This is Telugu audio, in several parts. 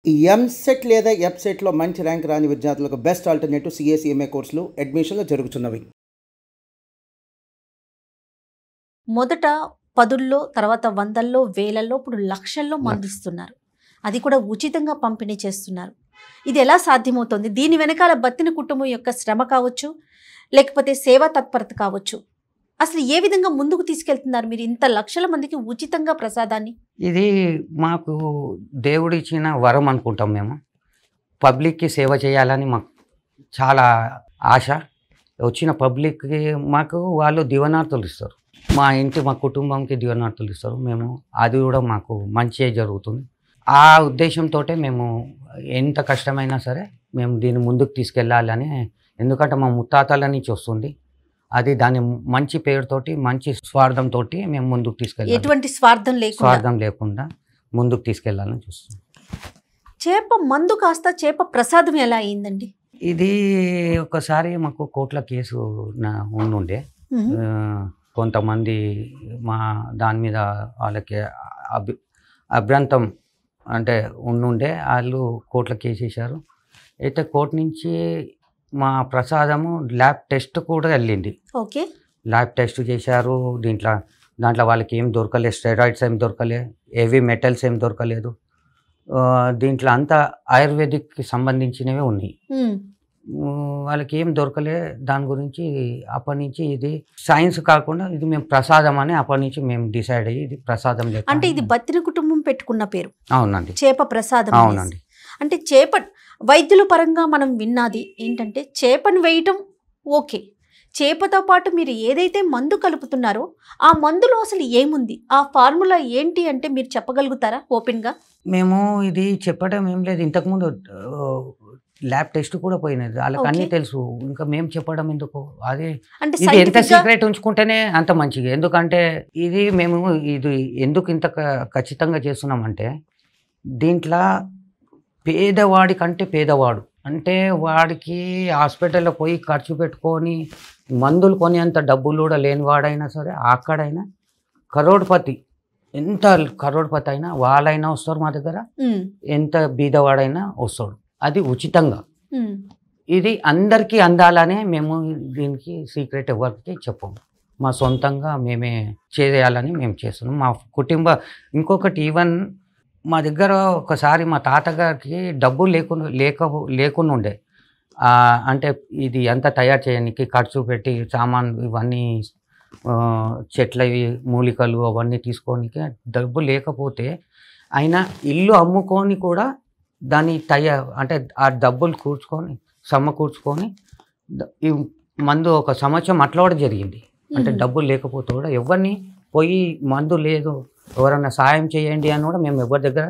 ఈ ఎంసెట్ లేదా ఎఫ్సెట్లో మంచి ర్యాంక్ రాని విద్యార్థులకు బెస్ట్ ఆల్టర్నేటివ్ సిఏ కోర్సులు అడ్మిషన్లు జరుగుతున్నవి. మొదట 10ల్లో, తర్వాత 100ల్లో, వేలల్లో, ఇప్పుడు లక్షల్లో మందిస్తున్నారు. అది కూడా ఉచితంగా పంపిణీ చేస్తున్నారు. ఇది ఎలా సాధ్యమవుతుంది? దీని వెనకాల బత్తిన కుటుంబం యొక్క శ్రమ కావచ్చు, లేకపోతే సేవా తత్పరత కావచ్చు. అసలు ఏ విధంగా ముందుకు తీసుకెళ్తున్నారు మీరు ఇంత లక్షల మందికి ఉచితంగా ప్రసాదాన్ని? ఇది మాకు దేవుడిచ్చిన వరం అనుకుంటాం. మేము పబ్లిక్కి సేవ చేయాలని మాకు చాలా ఆశ. వచ్చిన పబ్లిక్కి మాకు వాళ్ళు దివనార్తులు ఇస్తారు, మా కుటుంబంకి దివనార్తులు ఇస్తారు. మేము అది కూడా మాకు మంచిగా జరుగుతుంది. ఆ ఉద్దేశంతో మేము ఎంత కష్టమైనా సరే మేము దీన్ని ముందుకు తీసుకెళ్ళాలని, ఎందుకంటే మా ముత్తాతల నుంచి వస్తుంది అది. దాని మంచి పేరుతోటి, మంచి స్వార్థంతో మేము ముందుకు తీసుకెళ్ళాలి. ఎటువంటి స్వార్థం లేకుండా ముందుకు తీసుకెళ్లాలని చూస్తున్నాం. చేప మందు కాస్త చేప ప్రసాదం ఎలా అయిందండి? ఇది ఒకసారి మాకు కోర్టుల కేసు ఉండుండే. కొంతమంది మా దాని మీద వాళ్ళకి అభ్యంతరం అంటే ఉండుండే, వాళ్ళు కోర్టుల కేసు వేశారు. అయితే కోర్టు నుంచి మా ప్రసాదము ల్యాబ్ టెస్ట్ కూడా వెళ్ళింది. ఓకే, ల్యాబ్ టెస్ట్ చేశారు. దాంట్లో వాళ్ళకి ఏం దొరకలేదు, స్టెరాయిడ్స్ ఏం దొరకలేదు, హెవీ మెటల్స్ ఏం దొరకలేదు. దీంట్లో అంతా ఆయుర్వేదిక్కి సంబంధించినవే ఉన్నాయి. వాళ్ళకి ఏం దొరకలే. దాని గురించి అప్పటి నుంచి ఇది సైన్స్ కాకుండా ఇది మేము ప్రసాదం అని అప్పటి నుంచి మేము డిసైడ్ అయ్యి ఇది ప్రసాదం లేదు. అంటే ఇది బత్తిన కుటుంబం పెట్టుకున్న పేరు? అవునండి, చేప ప్రసాదం. అవునండి. అంటే చేప వైద్యుల పరంగా మనం విన్నది ఏంటంటే చేపను వేయటం ఓకే, చేపతో పాటు మీరు ఏదైతే మందు కలుపుతున్నారో ఆ మందులో అసలు ఏముంది, ఆ ఫార్ములా ఏంటి అంటే మీరు చెప్పగలుగుతారా ఓపెన్గా? మేము ఇది చెప్పడం ఏం లేదు. ఇంతకుముందు ల్యాబ్ టెస్ట్ కూడా పోయినది, వాళ్ళకి అన్నీ తెలుసు. ఇంకా మేము చెప్పడం ఎందుకు? అది ఇది ఎంత సీక్రెట్ ఉంచుకుంటేనే అంత మంచిగా. ఎందుకంటే ఇది మేము ఇది ఎందుకు ఇంత ఖచ్చితంగా చేస్తున్నామంటే, దీంట్లో పేదవాడి కంటే పేదవాడు అంటే వాడికి హాస్పిటల్లో పోయి ఖర్చు పెట్టుకొని మందులు కొని అంత డబ్బులు కూడా లేనివాడైనా సరే, అక్కడైనా కరోడ్పతి, ఎంత కరోడ్పతి అయినా వాళ్ళైనా వస్తారు మా దగ్గర, ఎంత బీదవాడైనా వస్తాడు. అది ఉచితంగా. ఇది అందరికీ అందాలనే మేము దీనికి సీక్రెట్ ఎవరికి చెప్పము. మా సొంతంగా మేమే చేయాలని మేము చేస్తున్నాం. మా ఇంకొకటి ఈవెన్ మా దగ్గర ఒకసారి మా తాతగారికి డబ్బులు లేకుండా ఉండే. అంటే ఇది అంతా తయారు చేయడానికి ఖర్చు పెట్టి సామాన్ ఇవన్నీ చెట్లవి మూలికలు అవన్నీ తీసుకోనికి డబ్బు లేకపోతే ఆయన ఇల్లు అమ్ముకొని కూడా దాన్ని అంటే ఆ డబ్బులు సమకూర్చుకొని ఈ మందు ఒక సంవత్సరం అట్లా కూడా జరిగింది. అంటే డబ్బులు లేకపోతే కూడా ఎవరిని పోయి మందు లేదు ఎవరన్నా సాయం చేయండి అని కూడా మేము ఎవరి దగ్గర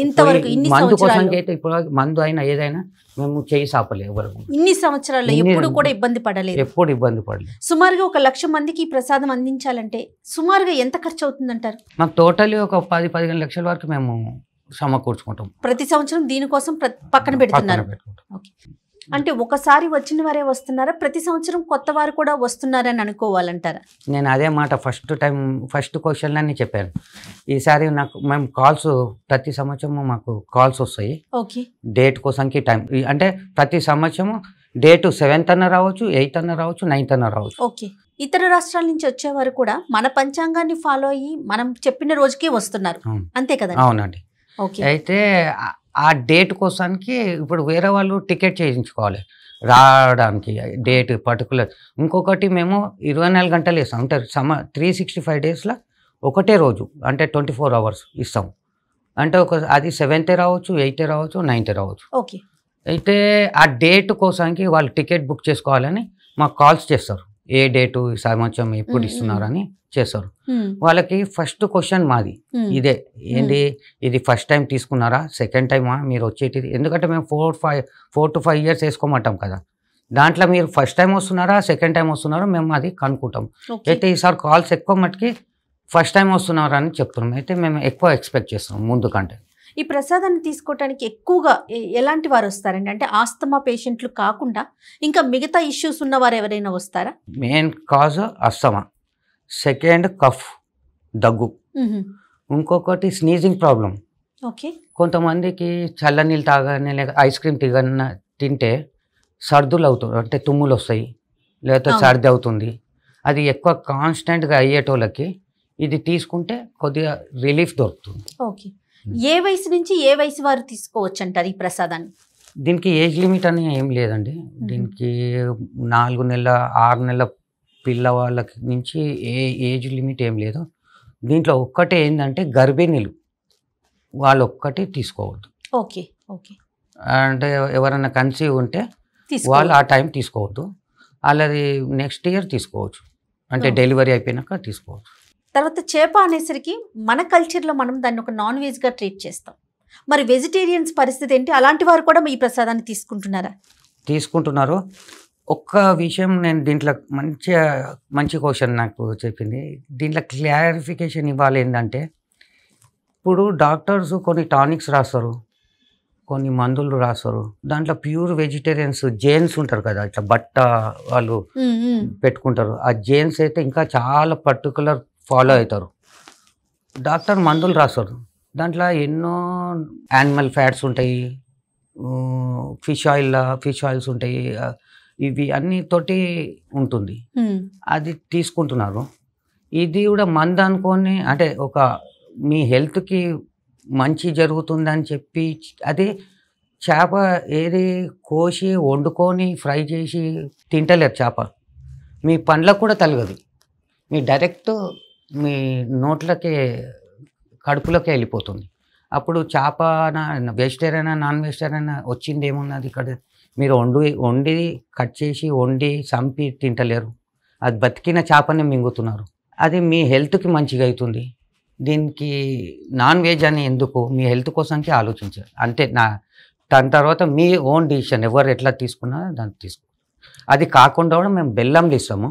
ఇంతవరకు మందు కోసం అయితే ఇప్పుడు మందు అయినా ఏదైనా మేము చేయి సాపలేదు. ఎవరు ఇన్ని సంవత్సరాల్లో ఎప్పుడు కూడా ఇబ్బంది పడలేదు. ఎప్పుడు ఇబ్బంది పడలేదు. సుమారుగా 1,00,000 మందికి ఈ ప్రసాదం అందించాలంటే సుమారుగా ఎంత ఖర్చు అవుతుందంటారు? మాకు టోటల్లీ ఒక 10-15 లక్షల వరకు మేము సమకూర్చుకుంటాం. ప్రతి సంవత్సరం దీనికోసం పక్కన పెడుతున్నారు. అంటే ఒకసారి వచ్చిన వారే వస్తున్నారా, ప్రతి సంవత్సరం కొత్త వారు కూడా వస్తున్నారని అనుకోవాలంటారా? నేను అదే మాట ఫస్ట్ క్వశ్చన్లన్నీ చెప్పాను. ఈసారి మేము కాల్స్ ప్రతి సంవత్సరం మాకు కాల్స్ వస్తాయి. ఓకే, డేట్ కోసంకి టైం అంటే ప్రతి సంవత్సరం డేట్ 7th అన్న రావచ్చు, 8th అన్న రావచ్చు, 9th అన్న రావచ్చు. ఓకే, ఇతర రాష్ట్రాల నుంచి వచ్చేవారు కూడా మన పంచాంగాన్ని ఫాలో అయ్యి మనం చెప్పిన రోజుకే వస్తున్నారు, అంతే కదా? అవునండి. అయితే ఆ డేట్ కోసానికి ఇప్పుడు వేరే వాళ్ళు టికెట్ చేయించుకోవాలి రావడానికి, డేట్ పర్టికులర్. ఇంకొకటి మేము 24 గంటలు ఇస్తాం. అంటే 365 డేస్లో ఒకటే రోజు అంటే 24 hours ఇస్తాం. అంటే అది 7th రావచ్చు, 8th రావచ్చు, 9th రావచ్చు. ఓకే, అయితే ఆ డేట్ కోసానికి వాళ్ళు టికెట్ బుక్ చేసుకోవాలని మాకు కాల్స్ చేస్తారు. ఏ డేటు ఈ సంవత్సరం ఎప్పుడు ఇస్తున్నారని చేస్తారు. వాళ్ళకి ఫస్ట్ క్వశ్చన్ మాది ఇదే, ఏంటి ఇది ఫస్ట్ టైం తీసుకున్నారా, సెకండ్ టైమా మీరు వచ్చేటిది? ఎందుకంటే మేము 4 to 5 years వేసుకోమంటాం కదా. దాంట్లో మీరు ఫస్ట్ టైం వస్తున్నారా, సెకండ్ టైం వస్తున్నారో మేము అది కనుక్కుంటాం. అయితే ఈసారి కాల్స్ ఎక్కువ మట్టుకి ఫస్ట్ టైం వస్తున్నారా అని చెప్తున్నాం. అయితే మేము ఎక్కువ ఎక్స్పెక్ట్ చేస్తున్నాం ముందు కంటే. ఈ ప్రసాదాన్ని తీసుకోవడానికి ఎక్కువగా ఎలాంటి వారు వస్తారండి? అంటే ఆస్తమా పేషెంట్లు కాకుండా ఇంకా మిగతా ఇష్యూస్ ఉన్నవారు ఎవరైనా వస్తారా? Main cause asthma, second cough దగ్గు, ఇంకొకటి స్నీజింగ్ ప్రాబ్లం. ఓకే. కొంతమందికి చల్లనీళ్ళు తాగానే లేక ఐస్ క్రీమ్ తింటే సర్దులు అవుతుంది, అంటే తుమ్ములు వస్తాయి, లేకపోతే అవును. సర్ది అవుతుంది. అది ఎక్కువ కాన్స్టెంట్గా అయ్యేటోళ్ళకి ఇది తీసుకుంటే కొద్దిగా రిలీఫ్ దొరుకుతుంది. ఓకే. ఏ వయసు నుంచి ఏ వయసు వారు తీసుకోవచ్చు అంటారు ఈ ప్రసాదాన్ని? దీనికి ఏజ్ లిమిట్ అని ఏం లేదండి. దీనికి 4 నెలల 6 నెలల పిల్లవాళ్ళకి నుంచి ఏజ్ లిమిట్ ఏం లేదు. దీంట్లో ఒక్కటే ఏంటంటే గర్భిణీలు వాళ్ళు ఒక్కటి తీసుకోవద్దు. ఓకే. ఓకే. అంటే ఎవరైనా కన్సీవ్ ఉంటే తీసుకో. వాళ్ళు ఆ టైం తీసుకోవద్దు. వాళ్ళది నెక్స్ట్ ఇయర్ తీసుకోవచ్చు, అంటే డెలివరీ అయిపోయినాక తీసుకోవచ్చు. తర్వాత చేప అనేసరికి మన కల్చర్లో మనం దాన్ని ఒక నాన్ వెజ్గా ట్రీట్ చేస్తాం. మరి వెజిటేరియన్స్ పరిస్థితి ఏంటి? అలాంటి వారు కూడా ఈ ప్రసాదాన్ని తీసుకుంటున్నారా? తీసుకుంటున్నారు. ఒక్క విషయం నేను దీంట్లో మంచి క్వశ్చన్ నాకు చెప్పింది. దీంట్లో క్లారిఫికేషన్ ఇవ్వాలి. ఏంటంటే ఇప్పుడు డాక్టర్స్ కొన్ని టానిక్స్ రాస్తారు, కొన్ని మందులు రాస్తారు. దాంట్లో ప్యూర్ వెజిటేరియన్స్ జైన్స్ ఉంటారు కదా, ఇట్లా బట్ట వాళ్ళు పెట్టుకుంటారు. ఆ జైన్స్ అయితే ఇంకా చాలా పర్టికులర్ ఫాలో అవుతారు. డాక్టర్ మందులు రాస్తారు, దాంట్లో ఎన్నో యానిమల్ ఫ్యాట్స్ ఉంటాయి, ఫిష్ ఆయిల్స్ ఉంటాయి, ఇవి అన్నితోటి ఉంటుంది. అది తీసుకుంటున్నారు. ఇది కూడా మందు అనుకొని, అంటే ఒక మీ హెల్త్కి మంచి జరుగుతుందని చెప్పి అది చేప ఏది కోసి వండుకొని ఫ్రై చేసి తింటలేరు. చేప మీ పండ్లకు కూడా తలగదు, మీ డైరెక్ట్ మీ నోట్లకే కడుపులోకి వెళ్ళిపోతుంది. అప్పుడు చేప వెజిటేరియన్ నాన్ వెజిటేరియన్ వచ్చింది ఏమున్నది ఇక్కడ? మీరు వండి కట్ చేసి వండి చంపి తింటలేరు, అది బతికిన చేపనే మింగుతున్నారు. అది మీ హెల్త్కి మంచిగా అవుతుంది. దీనికి నాన్ వెజ్ అని ఎందుకు? మీ హెల్త్ కోసంకి ఆలోచించారు అంతే. దాని తర్వాత మీ ఓన్ డిసిషన్, ఎవరు ఎట్లా తీసుకున్నా దాన్ని తీసుకో. అది కాకుండా కూడా మేము బెల్లంలు ఇస్తాము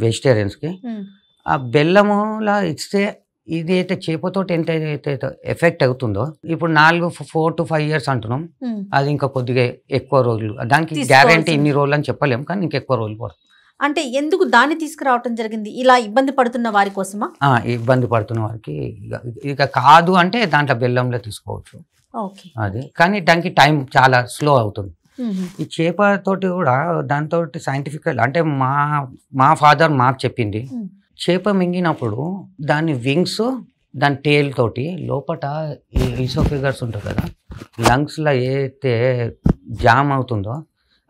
వెజిటేరియన్స్కి. ఆ బెల్లములా ఇస్తే ఇది అయితే చేపతోటి ఎంత అయితే ఎఫెక్ట్ అవుతుందో, ఇప్పుడు 4 to 5 years అంటున్నాం, అది ఇంకా కొద్దిగా ఎక్కువ రోజులు. దానికి గ్యారంటీ ఇన్ని రోజులు అని చెప్పలేము, కానీ ఇంకా ఎక్కువ రోజులు పడుతుంది. అంటే ఎందుకు దాన్ని తీసుకురావటం జరిగింది? ఇలా ఇబ్బంది పడుతున్న వారి కోసమా? ఇబ్బంది పడుతున్న వారికి ఇక కాదు అంటే దాంట్లో బెల్లంలో తీసుకోవచ్చు. ఓకే. అది కానీ దానికి టైం చాలా స్లో అవుతుంది. ఈ చేపతోటి కూడా దాంతో సైంటిఫిక్, అంటే మా ఫాదర్ మాకు చెప్పింది, చేప మింగినప్పుడు దాని వింగ్స్ దాని టేల్ తోటి లోపట ఈసోఫేగస్ ఉంటుంది కదా, లంగ్స్లో ఏదైతే జామ్ అవుతుందో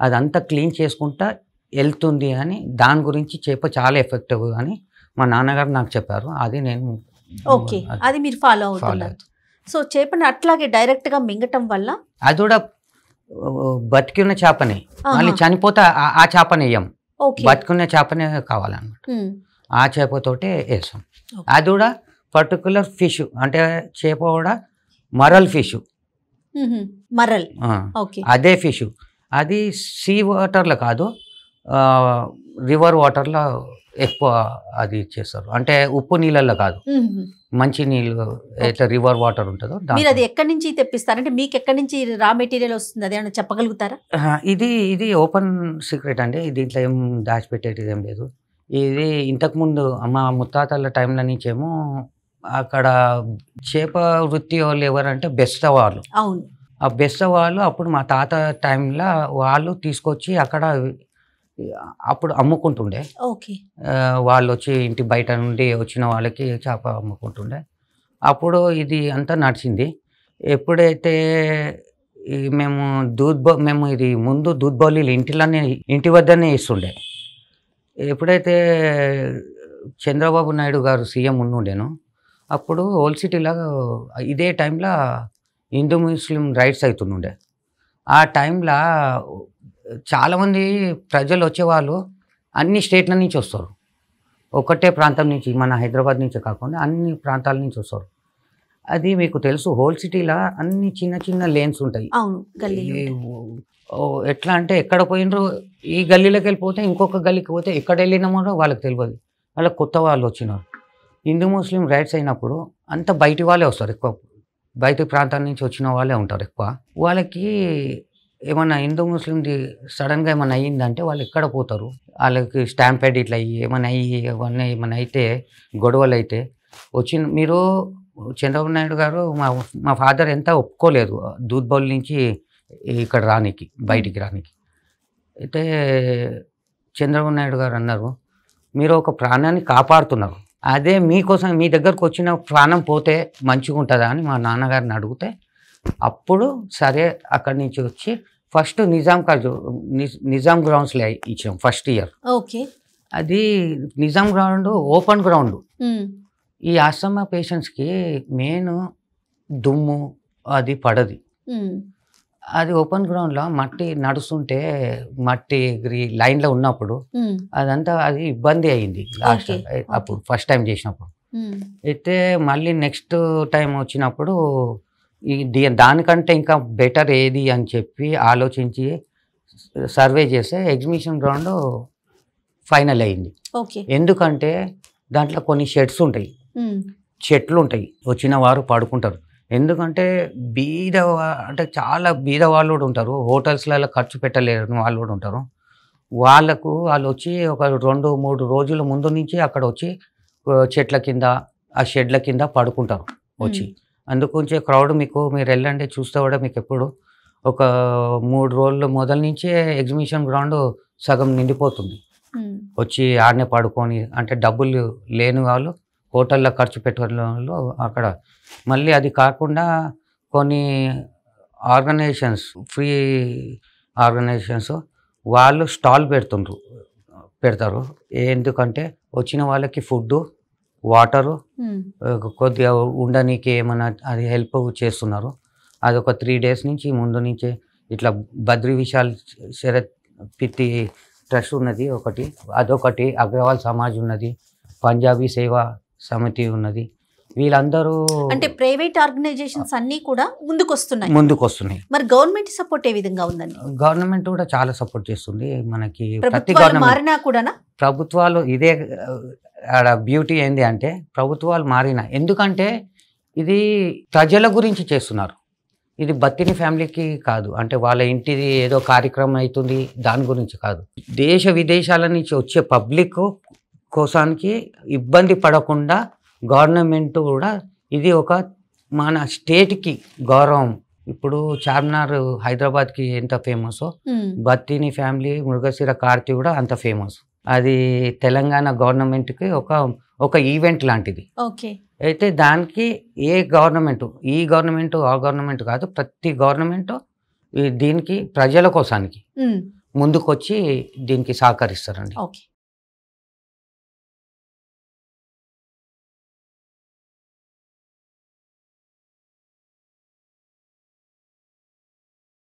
అదంతా క్లీన్ చేసుకుంటా వెళ్తుంది అని, దాని గురించి చేప చాలా ఎఫెక్టివ్ అని మా నాన్నగారు నాకు చెప్పారు. అది నేను ఓకే, అది మీరు ఫాలో అవుతున్నారు. సో చేపని అట్లాగే డైరెక్ట్గా మింగటం వల్ల అది కూడా బతికిన చేపనే, మళ్ళీ చనిపోతే ఆ చేపని వేయం, బతికున్న చేపనే కావాలన్నమాట. ఆ చేపతోటే వేసాం. అది కూడా పర్టికులర్ ఫిష్, అంటే చేప కూడా మరల్ ఫిష్, మరల్ అదే ఫిష్. అది సీ వాటర్లో కాదు, రివర్ వాటర్లో ఎక్కువ అది చేస్తారు. అంటే ఉప్పు నీళ్ళల్లో కాదు, మంచి నీళ్ళు అయితే రివర్ వాటర్ ఉంటుందో. మీరు అది ఎక్కడి నుంచి తెప్పిస్తారంటే మీకు ఎక్కడి నుంచి రా మెటీరియల్ వస్తుంది, అదేమన్నా చెప్పగలుగుతారా? ఇది ఓపెన్ సీక్రెట్ అండి, దీంట్లో ఏం దాచిపెట్టేది ఏం లేదు. ఇది ఇంతకుముందు మా ముత్తాతల టైంలో నుంచేమో అక్కడ చేప వృత్తి వాళ్ళు ఎవరంటే బెస్తవాళ్ళు. అవును, ఆ బెస్తవాళ్ళు అప్పుడు మా తాత టైంలో వాళ్ళు తీసుకొచ్చి అక్కడ అప్పుడు అమ్ముకుంటుండే. వాళ్ళు వచ్చి ఇంటి బయట నుండి వచ్చిన వాళ్ళకి చేప అమ్ముకుంటుండే. అప్పుడు ఇది అంతా నడిచింది. ఎప్పుడైతే మేము ఇది ముందు దూద్ బౌలీలు ఇంటి వద్దనే ఇస్తుండే. ఎప్పుడైతే చంద్రబాబు నాయుడు గారు సీఎం ఉండుండేను, అప్పుడు ఓల్డ్ సిటీలో ఇదే టైంలో హిందూ ముస్లిం రైట్స్ అవుతుండే. ఆ టైంలో చాలామంది ప్రజలు వచ్చేవాళ్ళు అన్ని స్టేట్ల నుంచి వస్తారు, ఒకటే ప్రాంతం నుంచి, మన హైదరాబాద్ నుంచి కాకుండా అన్ని ప్రాంతాల నుంచి వస్తారు. అది మీకు తెలుసు, హోల్ సిటీలో అన్ని చిన్న చిన్న లేన్స్ ఉంటాయి. ఎట్లా అంటే ఎక్కడ పోయినరు, ఈ గల్లీలోకి వెళ్ళిపోతే ఇంకొక గల్లీకి పోతే ఎక్కడ వెళ్ళినామో వాళ్ళకి తెలియదు. వాళ్ళకి కొత్త వాళ్ళు వచ్చినారు. హిందూ ముస్లిం రైట్స్ అయినప్పుడు అంత బయటి వాళ్ళే వస్తారు, ఎక్కువ బయట ప్రాంతాల నుంచి వచ్చిన వాళ్ళే ఉంటారు ఎక్కువ. వాళ్ళకి ఏమన్నా హిందూ ముస్లింది సడన్గా ఏమైనా అయ్యిందంటే వాళ్ళు ఎక్కడ పోతారు, వాళ్ళకి స్టాంపెడ్ ఇట్లా అయ్యి ఏమైనా అయితే గొడవలు అయితే మీరు చంద్రబాబు నాయుడు గారు మా ఫాదర్ ఎంత ఒప్పుకోలేదు దూద్ బౌల్ నుంచి ఇక్కడ రానికి, బయటికి రానికి. అయితే చంద్రబాబు నాయుడు గారు అన్నారు, మీరు ఒక ప్రాణాన్ని కాపాడుతున్నారు, అదే మీకోసం మీ దగ్గరకు వచ్చిన ప్రాణం పోతే మంచిగా ఉంటుందా అని మా నాన్నగారిని అడిగితే అప్పుడు సరే అక్కడి నుంచి వచ్చి ఫస్ట్ నిజాం గ్రౌండ్స్లో ఇచ్చాం ఫస్ట్ ఇయర్. ఓకే. అది నిజాం గ్రౌండ్ ఓపెన్ గ్రౌండ్. ఈ ఆస్తమా పేషెంట్స్కి మెయిన్ దుమ్ము అది పడది. అది ఓపెన్ గ్రౌండ్లో మట్టి నడుస్తుంటే మట్టి ఎగిరి లైన్లో ఉన్నప్పుడు అదంతా అది ఇబ్బంది అయింది లాస్ట్ అప్పుడు ఫస్ట్ టైం చేసినప్పుడు. అయితే మళ్ళీ నెక్స్ట్ టైం వచ్చినప్పుడు దానికంటే ఇంకా బెటర్ ఏది అని చెప్పి ఆలోచించి సర్వే చేస్తే ఎగ్జిబిషన్ గ్రౌండ్ ఫైనల్ అయింది. ఎందుకంటే దాంట్లో కొన్ని షెడ్స్ ఉంటాయి, చెట్లు ఉంటాయి, వచ్చిన వారు పడుకుంటారు. ఎందుకంటే అంటే చాలా బీద వాళ్ళు కూడా ఉంటారు, హోటల్స్లలో ఖర్చు పెట్టలేరు వాళ్ళు కూడా ఉంటారు. వాళ్ళు వచ్చి ఒక 2-3 రోజుల ముందు నుంచి అక్కడ వచ్చి చెట్ల కింద ఆ షెడ్ల కింద పడుకుంటారు వచ్చి. అందుకొంచే క్రౌడ్ మీరు వెళ్ళండి చూస్తే కూడా మీకు ఎప్పుడు ఒక 3 రోజుల మొదల నుంచే ఎగ్జిబిషన్ గ్రౌండ్ సగం నిండిపోతుంది. వచ్చి ఆడనే పడుకొని, అంటే డబ్బులు లేని వాళ్ళు హోటల్లో ఖర్చు పెట్టే వాళ్ళు అక్కడ. మళ్ళీ అది కాకుండా కొన్ని ఆర్గనైజేషన్స్, ఫ్రీ ఆర్గనైజేషన్స్ వాళ్ళు స్టాల్ పెడతారు. ఎందుకంటే వచ్చిన వాళ్ళకి ఫుడ్డు, వాటరు, కొద్దిగా ఉండడానికి ఏమైనా అది హెల్ప్ చేస్తున్నారు. అది ఒక 3 days నుంచి ముందు నుంచే ఇట్లా బద్రి విశాల్ శరత్ పిత్తి ట్రస్ట్ ఉన్నది ఒకటి, అదొకటి, అగ్రవాల్ సమాజ్ ఉన్నది, పంజాబీ సేవా సమితి ఉన్నది. వీళ్ళందరూ అంటే ప్రైవేట్ ఆర్గనైజేషన్స్ అన్నీ కూడా ముందుకు వస్తున్నాయి. మరి గవర్నమెంట్ సపోర్ట్ ఏ విధంగా ఉందండి? గవర్నమెంట్ కూడా చాలా సపోర్ట్ చేస్తుంది మనకి. ప్రతి ప్రభుత్వాలు ఇదే బ్యూటీ ఏంది అంటే ప్రభుత్వాలు మారినా, ఎందుకంటే ఇది ప్రజల గురించి చేస్తున్నారు, ఇది బత్తిని ఫ్యామిలీకి కాదు. అంటే వాళ్ళ ఇంటిది ఏదో కార్యక్రమం అవుతుంది దాని గురించి కాదు. దేశ విదేశాల నుంచి వచ్చే పబ్లిక్ కోసానికి ఇబ్బంది పడకుండా గవర్నమెంట్ కూడా ఇది ఒక మన స్టేట్కి గౌరవం. ఇప్పుడు చార్మినార్ హైదరాబాద్కి ఎంత ఫేమసో బత్తిని ఫ్యామిలీ, మృగశిర కార్తీ కూడా అంత ఫేమస్. అది తెలంగాణ గవర్నమెంట్కి ఒక ఈవెంట్ లాంటిది. అయితే దానికి ఈ గవర్నమెంట్ ఆ గవర్నమెంట్ కాదు, ప్రతి గవర్నమెంట్ దీనికి ప్రజల కోసానికి ముందుకొచ్చి దీనికి సహకరిస్తారండి.